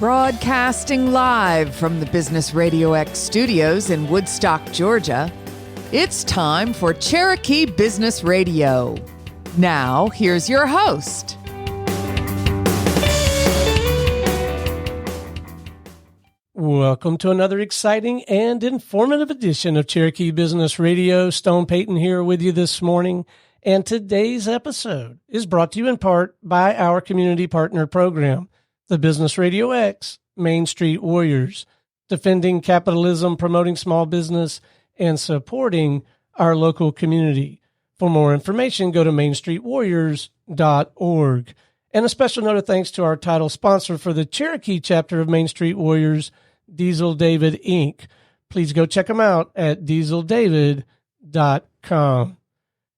Broadcasting live from the Business RadioX studios in Woodstock, Georgia, it's time for Cherokee Business Radio. Now, here's your host. Welcome to another exciting and informative edition of Cherokee Business Radio. Stone Payton here with you this morning. And today's episode is brought to you in part by our community partner program, the Business RadioX Main Street Warriors, defending capitalism, promoting small business, and supporting our local community. For more information, go to mainstreetwarriors.org. And a special note of thanks to our title sponsor for the Cherokee chapter of Main Street Warriors, Diesel David Inc. Please go check them out at dieseldavid.com.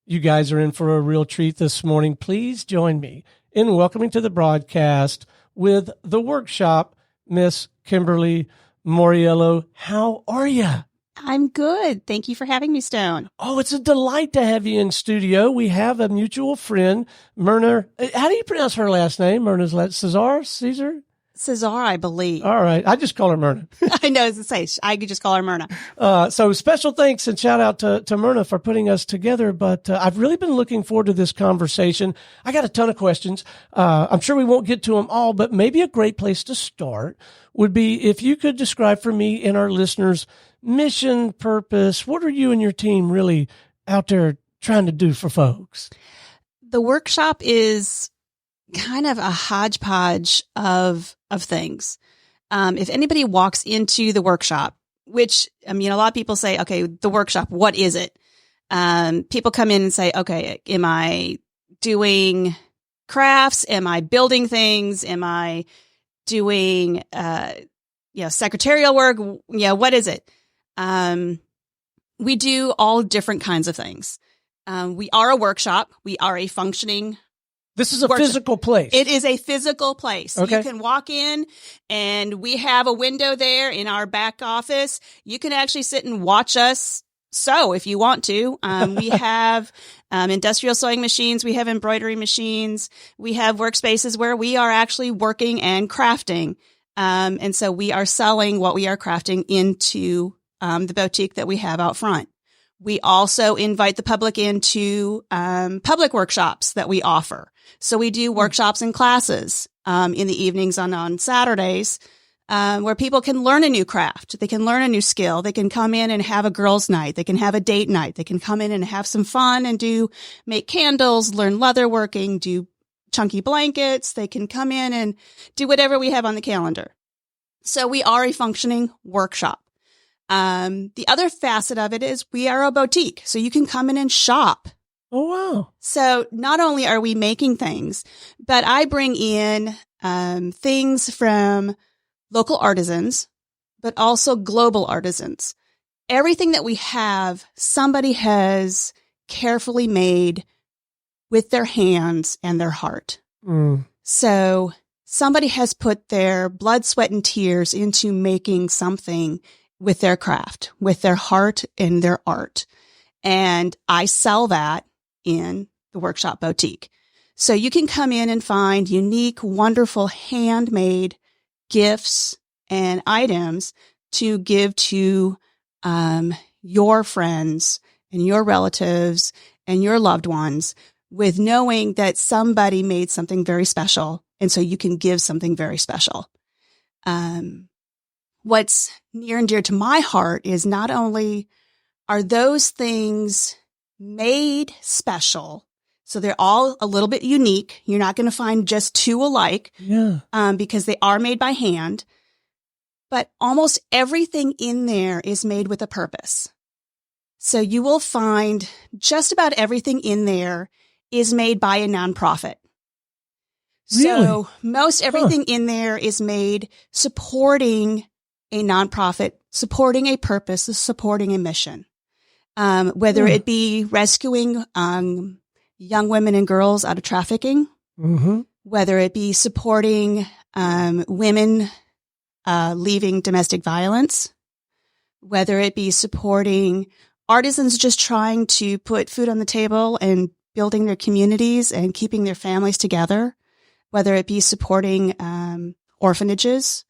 You guys are in for a real treat this morning. Please join me in welcoming to the broadcast with the workshop, Miss Kimberly Moriello. How are you? I'm good. Thank you for having me, Stone. Oh, it's a delight to have you in studio. We have a mutual friend, Myrna. How do you pronounce her last name? Myrna's Caesar? Cesar, I believe. All right. I just call her Myrna. I know, as I say, I could just call her Myrna. So special thanks and shout out to Myrna for putting us together. But I've really been looking forward to this conversation. I got a ton of questions. I'm sure we won't get to them all, but maybe a great place to start would be if you could describe for me and our listeners mission, purpose. What are you and your team really out there trying to do for folks? The workshop is kind of a hodgepodge of things. If anybody walks into the workshop, which, a lot of people say, okay, the workshop, what is it? People come in and say, okay, am I doing crafts? Am I building things? Am I doing, secretarial work? What is it? We do all different kinds of things. We are a workshop. We are a functioning This is a physical place. It is a physical place. Okay. You can walk in and we have a window there in our back office. You can actually sit and watch us sew if you want to. We have industrial sewing machines. We have embroidery machines. We have workspaces where we are actually working and crafting. And so we are selling what we are crafting into the boutique that we have out front. We also invite the public into public workshops that we offer. So we do workshops and classes in the evenings on Saturdays where people can learn a new craft. They can learn a new skill. They can come in and have a girls' night. They can have a date night. They can come in and have some fun and make candles, learn leatherworking, do chunky blankets. They can come in and do whatever we have on the calendar. So we are a functioning workshop. The other facet of it is we are a boutique, so you can come in and shop. Oh, wow. So not only are we making things, but I bring in things from local artisans, but also global artisans. Everything that we have, somebody has carefully made with their hands and their heart. So somebody has put their blood, sweat, and tears into making something with their craft, with their heart and their art. And I sell that in the workshop boutique. So you can come in and find unique, wonderful, handmade gifts and items to give to your friends and your relatives and your loved ones, with knowing that somebody made something very special. And so you can give something very special. What's near and dear to my heart is not only are those things made special, so they're all a little bit unique. You're not going to find just two alike, because they are made by hand, but almost everything in there is made with a purpose. So you will find just about everything in there is made by a nonprofit. Really? So most everything in there is made supporting a nonprofit, supporting a purpose, supporting a mission. Whether it be rescuing young women and girls out of trafficking, whether it be supporting women leaving domestic violence, whether it be supporting artisans just trying to put food on the table and building their communities and keeping their families together, whether it be supporting orphanages,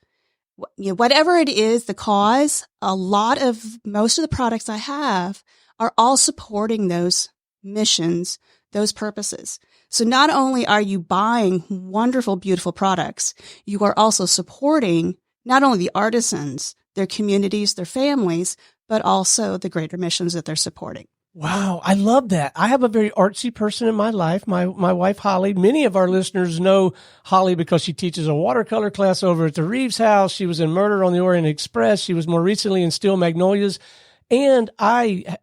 whatever it is, the cause, most of the products I have are all supporting those missions, those purposes. So not only are you buying wonderful, beautiful products, you are also supporting not only the artisans, their communities, their families, but also the greater missions that they're supporting. Wow, I love that. I have a very artsy person in my life, my wife, Holly. Many of our listeners know Holly because she teaches a watercolor class over at the Reeves House. She was in Murder on the Orient Express. She was more recently in Steel Magnolias. And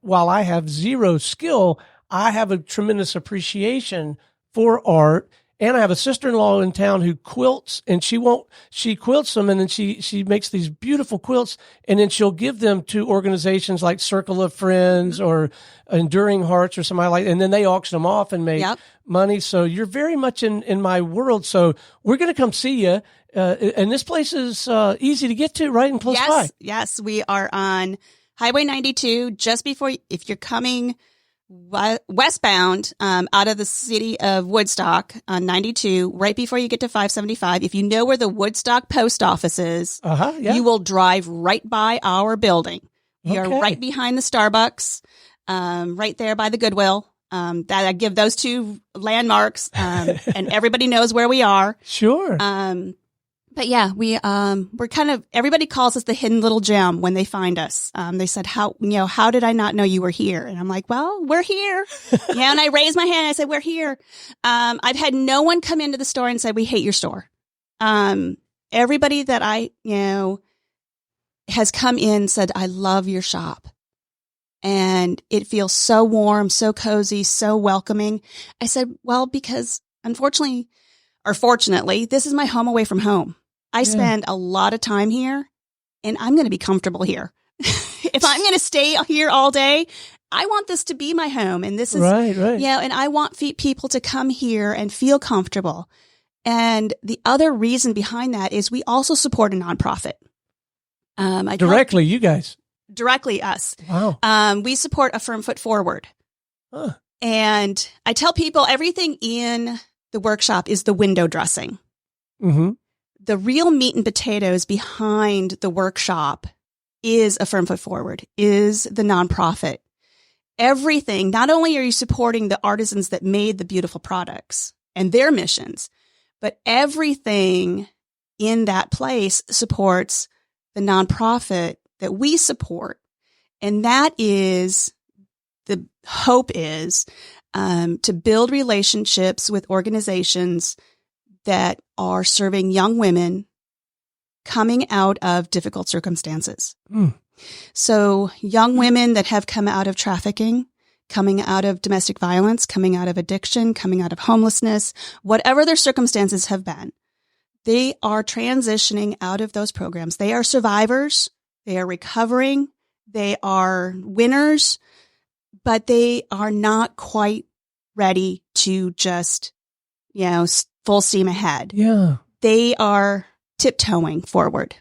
while I have zero skill, I have a tremendous appreciation for art. And I have a sister-in-law in town who quilts, and she quilts them, and then she makes these beautiful quilts, and then she'll give them to organizations like Circle of Friends or Enduring Hearts or somebody like, and then they auction them off and make money. So you're very much in my world. So we're going to come see you. And this place is easy to get to, right? And close by. Yes. We are on Highway 92, just before, if you're coming westbound out of the city of Woodstock on 92, right before you get to 575. If you know where the Woodstock post office is, you will drive right by our building. We are right behind the Starbucks, right there by the Goodwill. That I give those two landmarks, and everybody knows where we are. Sure. But yeah, we're kind of, everybody calls us the hidden little gem when they find us. They said, how did I not know you were here? And I'm like, well, we're here. And I raised my hand and I said, we're here. I've had no one come into the store and say, we hate your store. Everybody that I, has come in said, I love your shop. And it feels so warm, so cozy, so welcoming. I said, well, because unfortunately, or fortunately, this is my home away from home. I spend a lot of time here, and I'm going to be comfortable here. If I'm going to stay here all day, I want this to be my home. And this is, right. And I want people to come here and feel comfortable. And the other reason behind that is we also support a nonprofit. Directly, you guys. Directly us. Wow. We support A Firm Foot Forward. Huh. And I tell people everything in the workshop is the window dressing. Mm-hmm. The real meat and potatoes behind the workshop is A Firm Foot Forward, is the nonprofit. Everything, not only are you supporting the artisans that made the beautiful products and their missions, but everything in that place supports the nonprofit that we support. And that is, the hope is to build relationships with organizations that are serving young women coming out of difficult circumstances. So young women that have come out of trafficking, coming out of domestic violence, coming out of addiction, coming out of homelessness, whatever their circumstances have been, they are transitioning out of those programs. They are survivors. They are recovering. They are winners, but they are not quite ready to just, full steam ahead. Yeah. They are tiptoeing forward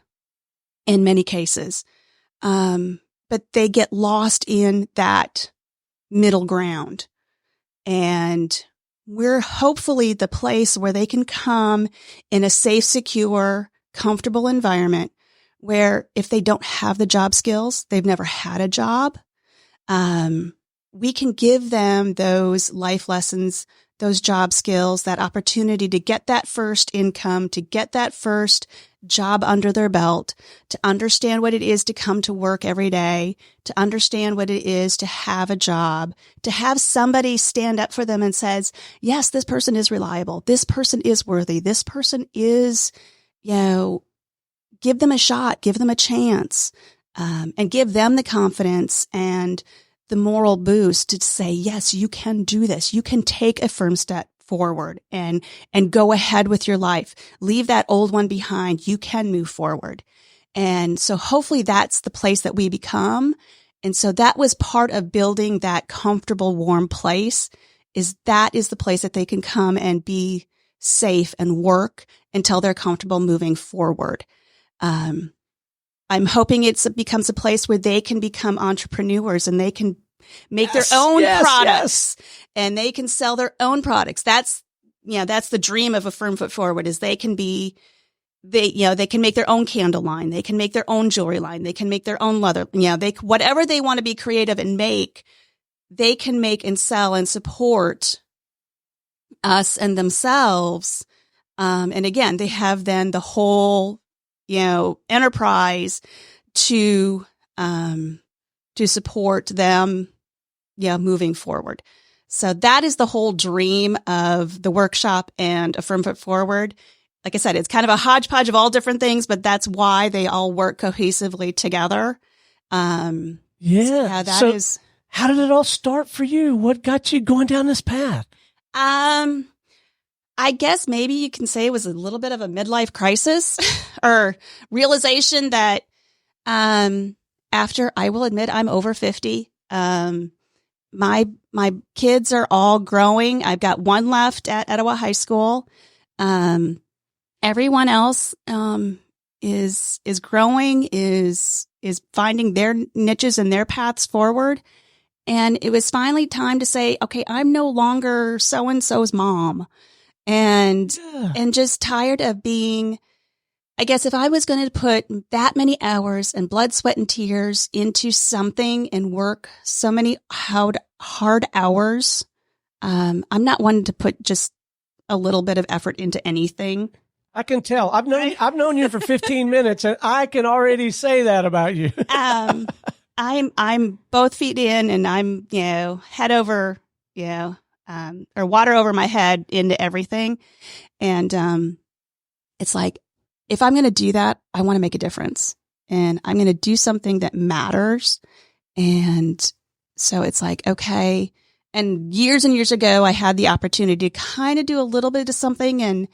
in many cases. But they get lost in that middle ground. And we're hopefully the place where they can come in a safe, secure, comfortable environment where if they don't have the job skills, they've never had a job, we can give them those life lessons, those job skills, that opportunity to get that first income, to get that first job under their belt, to understand what it is to come to work every day, to understand what it is to have a job, to have somebody stand up for them and says, yes, this person is reliable. This person is worthy. This person is, give them a shot, give them a chance, and give them the confidence and the moral boost to say, yes, you can do this. You can take a firm step forward and go ahead with your life. Leave that old one behind. You can move forward. And so hopefully that's the place that we become. And so that was part of building that comfortable, warm place, is the place that they can come and be safe and work until they're comfortable moving forward. I'm hoping it becomes a place where they can become entrepreneurs and they can make their own products and they can sell their own products. That's the dream of A Firm Foot Forward, is they can be they can make their own candle line. They can make their own jewelry line. They can make their own leather, whatever they want to be creative and make, they can make and sell and support us and themselves. And again, they have then the whole, enterprise to support them, moving forward. So that is the whole dream of the workshop and A Firm Foot Forward. Like I said, it's kind of a hodgepodge of all different things, but that's why they all work cohesively together. So how did it all start for you? What got you going down this path? I guess maybe you can say it was a little bit of a midlife crisis or realization that, after, I will admit, I'm over 50. My kids are all growing. I've got one left at Etowah High School. Everyone else, is growing, is finding their niches and their paths forward. And it was finally time to say, okay, I'm no longer so-and-so's mom. And just tired of being, I guess if I was going to put that many hours and blood, sweat, and tears into something and work so many hard hours, I'm not one to put just a little bit of effort into anything. I can tell. I've known you for 15 minutes, and I can already say that about you. I'm both feet in, and I'm head over, or water over my head into everything, and it's like, if I'm going to do that, I want to make a difference, and I'm going to do something that matters, and so it's like, okay. And years ago, I had the opportunity to kind of do a little bit of something, and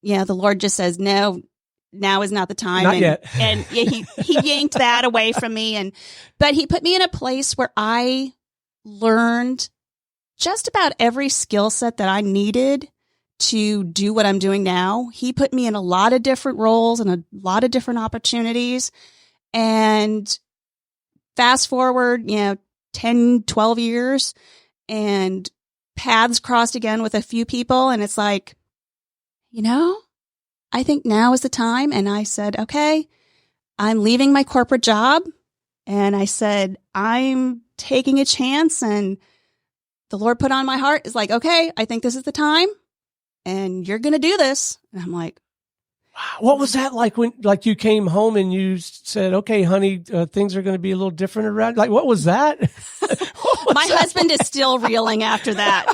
the Lord just says, no, now is not the time. Not yet. And he yanked that away from me. But he put me in a place where I learned just about every skill set that I needed to do what I'm doing now. He put me in a lot of different roles and a lot of different opportunities. And fast forward, 10, 12 years, and paths crossed again with a few people. And it's like, I think now is the time. And I said, okay, I'm leaving my corporate job. And I said, I'm taking a chance. And the Lord put on my heart, is like, okay, I think this is the time, and you're going to do this. And I'm like, wow. What was that like when, you came home and you said, okay, honey, things are going to be a little different around? Like, what was that? My husband is still reeling after that.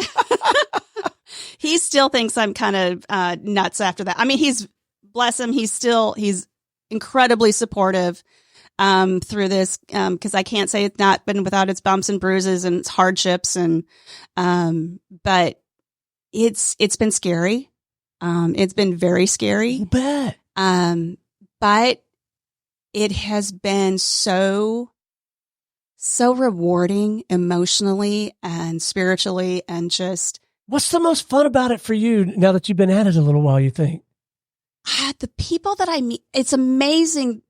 He still thinks I'm kind of nuts after that. I mean, bless him, he's incredibly supportive through this, because I can't say it's not been without its bumps and bruises and its hardships, and but it's been scary. It's been very scary. You bet. But it has been so rewarding emotionally and spiritually, and just. What's the most fun about it for you now that you've been at it a little while, you think? The people that I meet, it's amazing.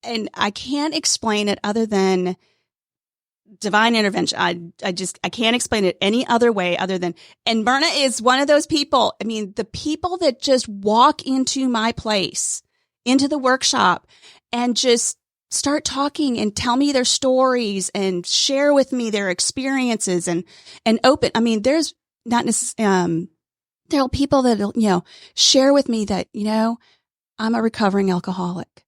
And I can't explain it other than divine intervention. I can't explain it any other way other than, and Myrna is one of those people. I mean, the people that just walk into my place, into the workshop, and just start talking and tell me their stories and share with me their experiences and open. I mean, there's not necessarily, there are people that, share with me that, I'm a recovering alcoholic,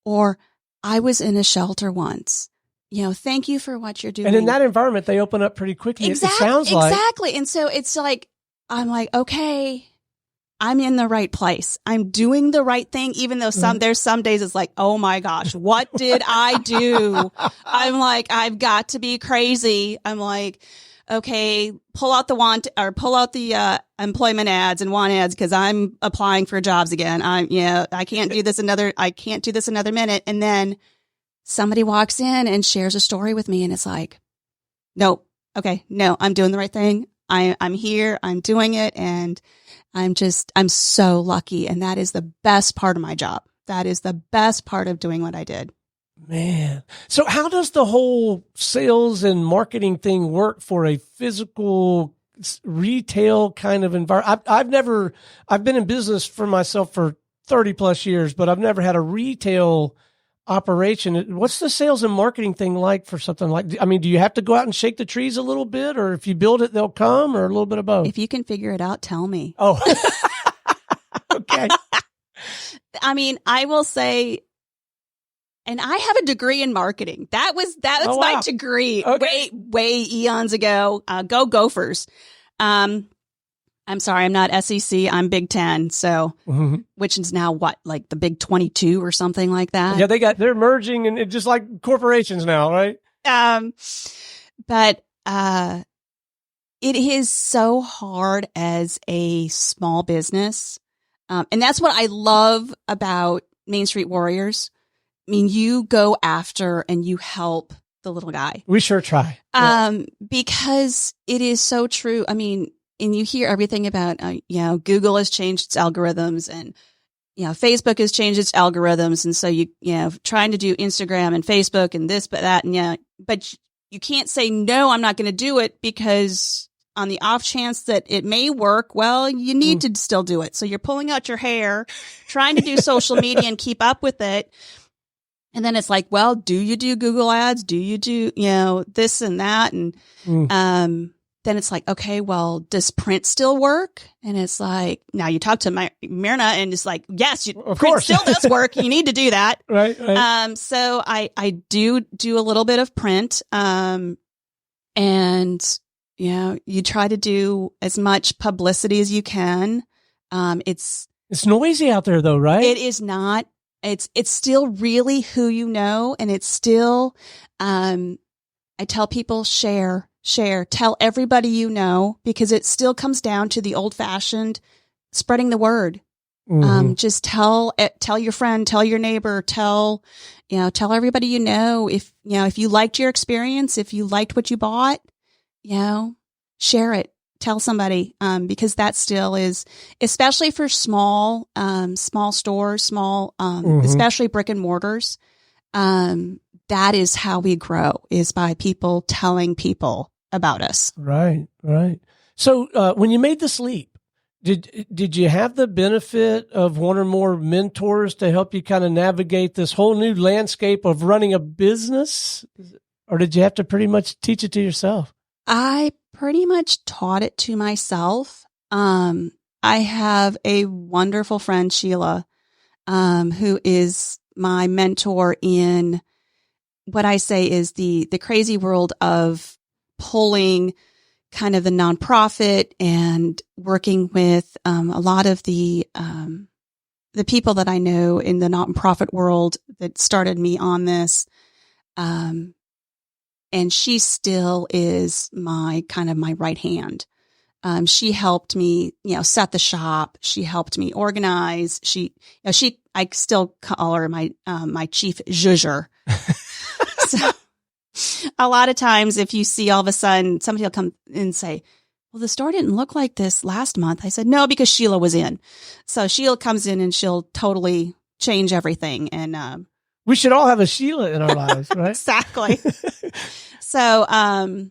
or I was in a shelter once. Thank you for what you're doing. And in that environment, they open up pretty quickly. Exactly, it sounds like. Exactly. And so it's like, I'm like, okay, I'm in the right place. I'm doing the right thing, even though there's some days it's like, oh my gosh, what did I do? I'm like, I've got to be crazy. I'm like, okay, pull out the employment ads and want ads, because I'm applying for jobs again. I can't do this another minute. And then somebody walks in and shares a story with me, and it's like, nope. Okay. No, I'm doing the right thing. I'm here. I'm doing it. And I'm so lucky. And that is the best part of my job. That is the best part of doing what I did. Man. So how does the whole sales and marketing thing work for a physical retail kind of environment? I've been in business for myself for 30 plus years, but I've never had a retail operation. What's the sales and marketing thing like for something like, I mean, do you have to go out and shake the trees a little bit, or if you build it, they'll come, or a little bit of both? If you can figure it out, tell me. Oh, okay. I mean, I will say, and I have a degree in marketing. That's Oh, my wow. degree Okay. way eons ago. Go Gophers. I'm sorry, I'm not SEC. I'm Big Ten. So, which is now what, like the Big 22 or something like that? Yeah, they're merging and just like corporations now, right? But it is so hard as a small business. And that's what I love about Main Street Warriors. I mean, you go after and you help the little guy. We sure try. Because it is so true. I mean, and you hear everything about, Google has changed its algorithms, and, Facebook has changed its algorithms. And so trying to do Instagram and Facebook and this, but that, and but you can't say, no, I'm not going to do it, because on the off chance that it may work, well, you need to still do it. So you're pulling out your hair, trying to do social media and keep up with it. And then it's like, well, do you do Google ads? Do you do, this and that? And, then it's like, okay, well, does print still work? And it's like, now you talk to Myrna and it's like, yes, Of print course. still does work. You need to do that. Right. So I do a little bit of print. And, you try to do as much publicity as you can. It's noisy out there though, right? It is not. It's still really who you know. And it's still, I tell people, share, tell everybody you know, because it still comes down to the old fashioned spreading the word. Just tell your friend, tell your neighbor, tell everybody you know. If you liked your experience, if you liked what you bought, share it, tell somebody, because that still is, especially for small stores, especially brick and mortars. That is how we grow, is by people telling people about us. Right. So when you made this leap, did you have the benefit of one or more mentors to help you kind of navigate this whole new landscape of running a business? Or did you have to pretty much teach it to yourself? I pretty much taught it to myself. I have a wonderful friend, Sheila, who is my mentor in what I say is the crazy world of pulling kind of the nonprofit and working with a lot of the people that I know in the nonprofit world that started me on this. And she still is my right hand. She helped me, set the shop. She helped me organize. I still call her my chief zhuzher. So a lot of times if you see all of a sudden somebody will come and say, well, the store didn't look like this last month. I said, no, because Sheila was in. So Sheila comes in and she'll totally change everything. And, we should all have a Sheila in our lives, right? Exactly. So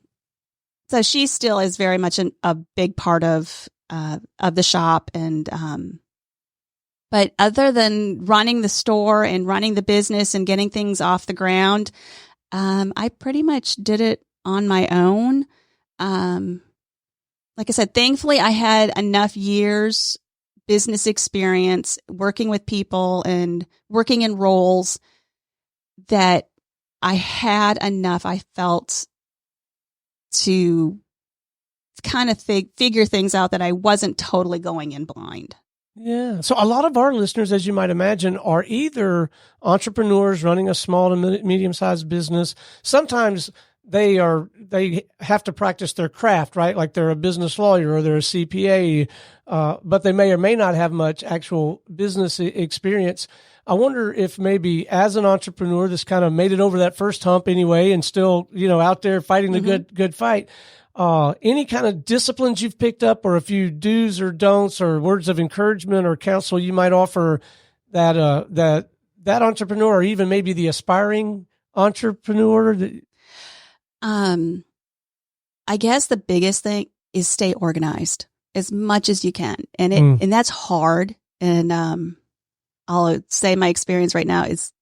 she still is very much a big part of the shop. And, but other than running the store and running the business and getting things off the ground, I pretty much did it on my own. Like I said, thankfully I had enough years business experience working with people and working in roles that I had enough, I felt, to kind of figure things out, that I wasn't totally going in blind. Yeah. So a lot of our listeners, as you might imagine, are either entrepreneurs running a small to medium-sized business. Sometimes they have to practice their craft, right? Like they're a business lawyer or they're a CPA, but they may or may not have much actual business experience. I wonder if maybe as an entrepreneur that's kind of made it over that first hump anyway and still, out there fighting the good fight, any kind of disciplines you've picked up, or a few do's or don'ts or words of encouragement or counsel you might offer that entrepreneur, or even maybe the aspiring entrepreneur? I guess the biggest thing is stay organized as much as you can. And that's hard. And, I'll say my experience right now is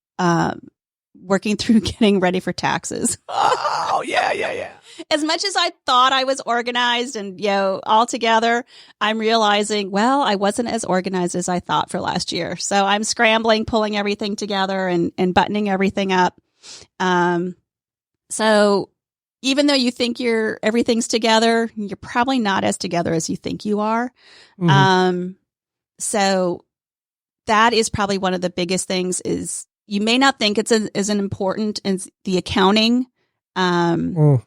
working through getting ready for taxes. Oh, yeah. As much as I thought I was organized and, all together, I'm realizing, well, I wasn't as organized as I thought for last year. So I'm scrambling, pulling everything together and buttoning everything up. So even though you think everything's together, you're probably not as together as you think you are. Mm-hmm. So that is probably one of the biggest things is you may not think it's as important as the accounting. And,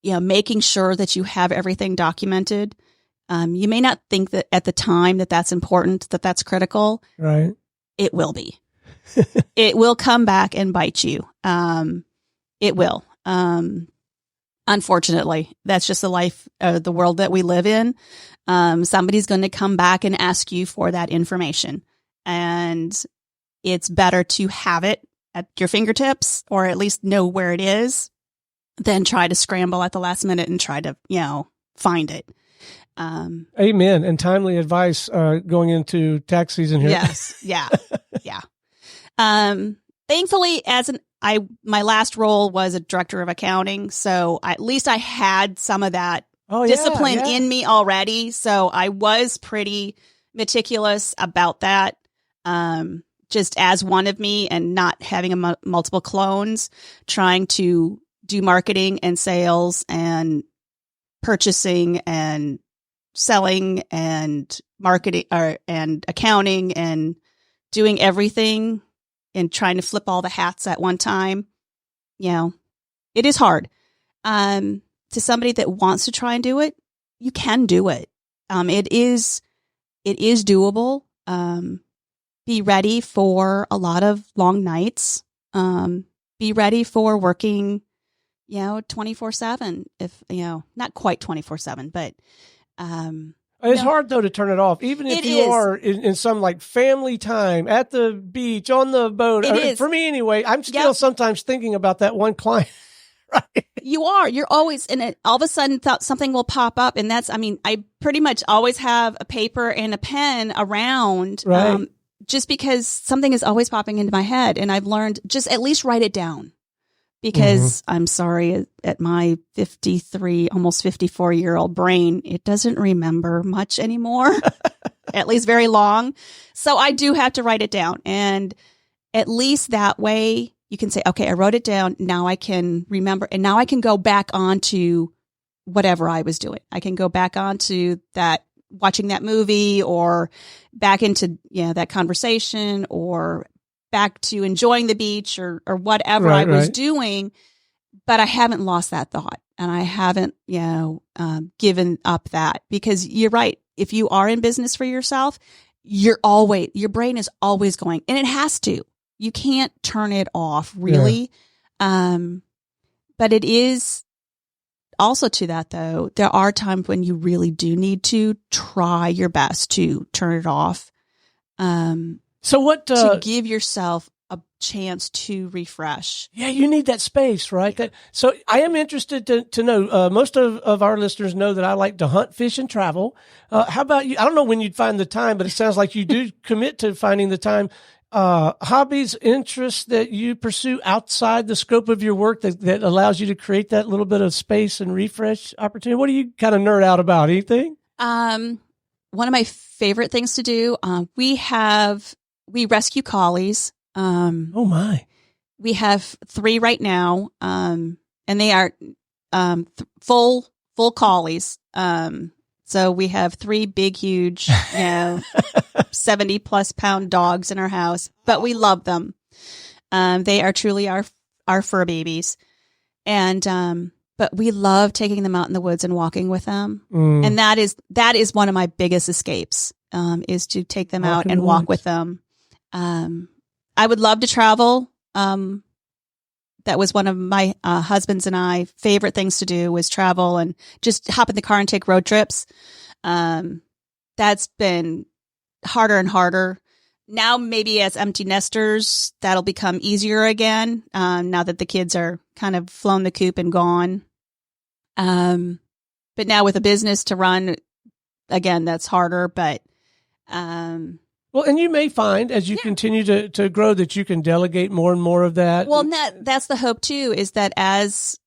making sure that you have everything documented. You may not think that at the time that's important, that's critical. Right. It will be. It will come back and bite you. It will. Unfortunately, that's just the world that we live in. Somebody's going to come back and ask you for that information. And it's better to have it at your fingertips or at least know where it is than try to scramble at the last minute and try to, find it. Amen. And timely advice going into tax season here. Yes. Yeah. Yeah. Thankfully, my last role was a director of accounting. So at least I had some of that discipline in me already. So I was pretty meticulous about that. Just as one of me and not having multiple clones, trying to do marketing and sales and purchasing and selling and marketing and accounting and doing everything and trying to flip all the hats at one time. It is hard. To somebody that wants to try and do it, you can do it. It is doable. Be ready for a lot of long nights. Be ready for working, 24/7 if, not quite 24/7, but, it's hard though to turn it off, even if you are in some like family time at the beach, on the boat. For me anyway, I'm still sometimes thinking about that one client. Right. You're always in it. All of a sudden something will pop up. And I pretty much always have a paper and a pen around. Right. Just because something is always popping into my head. And I've learned just at least write it down because I'm sorry, at my 53, almost 54-year-old brain, it doesn't remember much anymore, at least very long. So I do have to write it down. And at least that way you can say, okay, I wrote it down. Now I can remember. And now I can go back onto whatever I was doing. I can go back onto that, watching that movie or back into, that conversation or back to enjoying the beach or whatever I was doing. But I haven't lost that thought and I haven't, given up that because you're right. If you are in business for yourself, your brain is always going and it has to. You can't turn it off really. Yeah. But it is also to that though, there are times when you really do need to try your best to turn it off. To give yourself a chance to refresh. Yeah, you need that space, right? So I am interested to know, most of our listeners know that I like to hunt, fish, and travel. How about you? I don't know when you'd find the time, but it sounds like you do commit to finding the time. Hobbies, interests that you pursue outside the scope of your work that allows you to create that little bit of space and refresh opportunity. What do you kind of nerd out about? Anything? One of my favorite things to do, we rescue collies. Oh my! We have 3 right now, and they are full collies. So we have 3 big, huge, 70+ pound dogs in our house, but we love them. They are truly our fur babies, and but we love taking them out in the woods and walking with them, and that is one of my biggest escapes. Is to take them out and walk with them. I would love to travel. That was one of my husband's and I favorite things to do was travel and just hop in the car and take road trips. That's been harder and harder. Now maybe as empty nesters, that'll become easier again. Now that the kids are kind of flown the coop and gone. But now with a business to run, again, that's harder. But Well, and you may find as you continue to grow that you can delegate more and more of that. Well, that's the hope too, is that as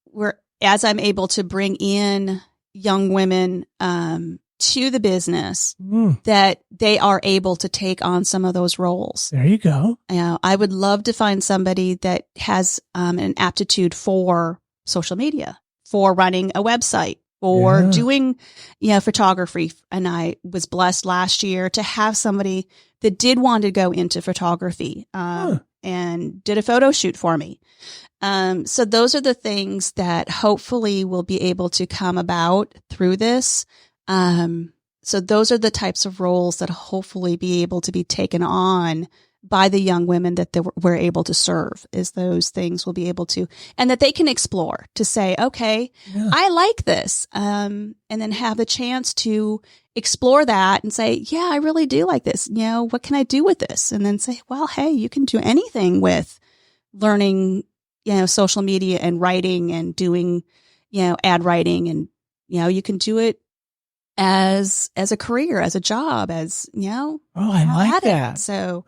I'm able to bring in young women to the business, that they are able to take on some of those roles. There you go. I would love to find somebody that has an aptitude for social media, for running a website, or doing, photography. And I was blessed last year to have somebody that did want to go into photography and did a photo shoot for me. So those are the things that hopefully will be able to come about through this. So those are the types of roles that hopefully be able to be taken on by the young women that we're able to serve, is those things will be able to, and that they can explore to say, okay, I like this. And then have a chance to explore that and say, yeah, I really do like this. What can I do with this? And then say, well, hey, you can do anything with learning, social media and writing and doing, ad writing. And, you can do it as a career, as a job, as, Oh, I like that. So,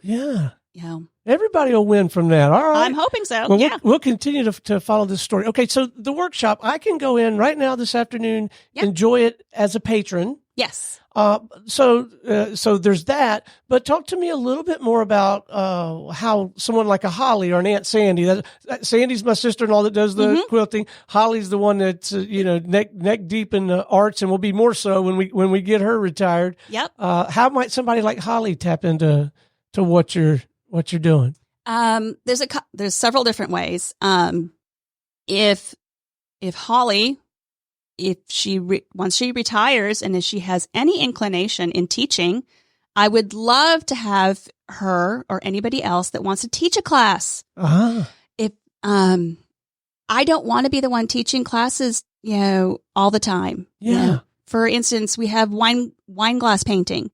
everybody will win from that. All right. I'm hoping so. Well, we'll continue to follow this story. Okay. So the workshop, I can go in right now this afternoon, enjoy it as a patron. Yes. So there's that, but talk to me a little bit more about, how someone like a Holly or an Aunt Sandy, Sandy's my sister-in-law that does the quilting. Holly's the one that's, neck deep in the arts and will be more so when we get her retired. Yep. How might somebody like Holly tap into what you're doing? There's several different ways. If Holly, once she retires and if she has any inclination in teaching, I would love to have her or anybody else that wants to teach a class. If I don't want to be the one teaching classes, all the time. Yeah. For instance, we have wine glass painting.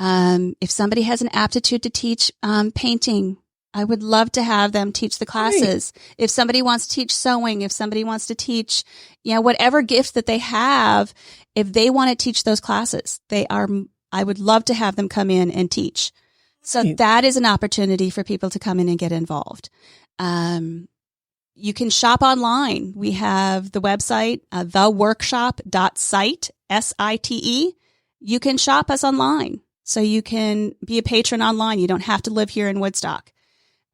If somebody has an aptitude to teach painting, I would love to have them teach the classes. Right. If somebody wants to teach sewing, if somebody wants to teach, whatever gift that they have, if they want to teach those classes, I would love to have them come in and teach. So that is an opportunity for people to come in and get involved. You can shop online. We have the website, theworkshop.site, SITE. You can shop us online. So you can be a patron online. You don't have to live here in Woodstock.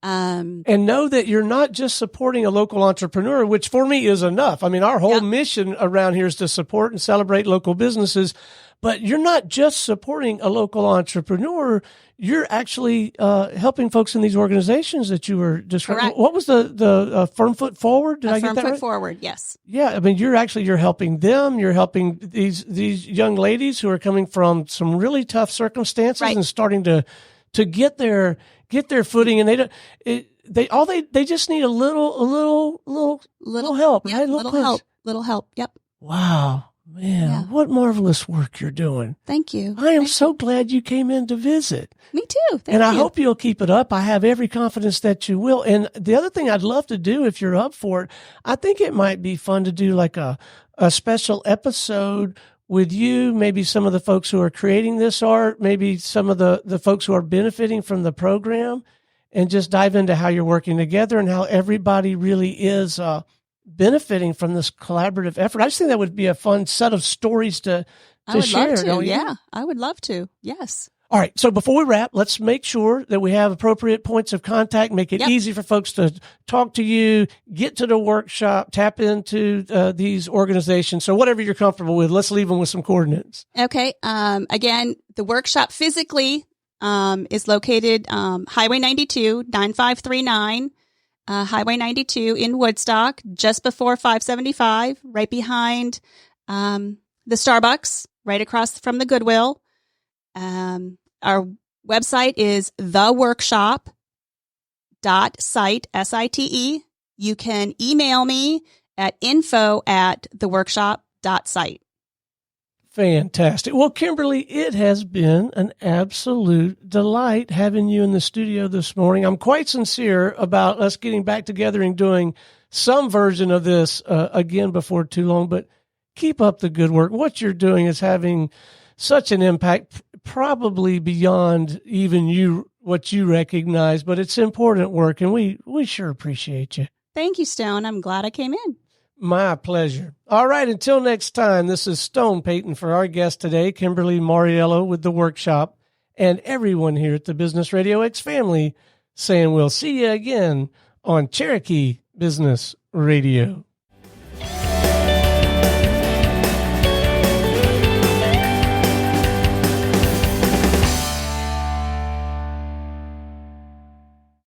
And know that you're not just supporting a local entrepreneur, which for me is enough. I mean, our whole mission around here is to support and celebrate local businesses, but you're not just supporting a local entrepreneur. You're actually helping folks in these organizations that you were describing. Correct. What was the Firm Foot Forward? Did I get that right? Firm Foot Forward, yes. Yeah, I mean, you're helping them. You're helping these young ladies who are coming from some really tough circumstances and starting to get their footing, and they just need a little help, right? Little help. Yep. Wow, man, what marvelous work you're doing. Thank you. I am so glad you came in to visit. Me too. Thank you. I hope you'll keep it up. I have every confidence that you will. And the other thing I'd love to do, if you're up for it, I think it might be fun to do like a special episode with you, maybe some of the folks who are creating this art, maybe some of the folks who are benefiting from the program, and just dive into how you're working together and how everybody really is benefiting from this collaborative effort. I just think that would be a fun set of stories to share. Love to. Yeah, I would love to. Yes. All right. So before we wrap, let's make sure that we have appropriate points of contact, make it easy for folks to talk to you, get to the workshop, tap into these organizations. So whatever you're comfortable with, let's leave them with some coordinates. Okay. Again, the workshop physically is located Highway 92, 9539, Highway 92 in Woodstock, just before 575, right behind the Starbucks, right across from the Goodwill. Our website is theworkshop.site, SITE. You can email me at info@theworkshop.site. Fantastic. Well, Kimberly, it has been an absolute delight having you in the studio this morning. I'm quite sincere about us getting back together and doing some version of this again before too long, but keep up the good work. What you're doing is having such an impact. probably beyond even what you recognize, but it's important work, and we sure appreciate you. Thank you, Stone. I'm glad I came in. My pleasure. All right, until next time, this is Stone Payton for our guest today, Kimberly Mariello with The Workshop, and everyone here at the Business Radio X family saying we'll see you again on Cherokee Business Radio.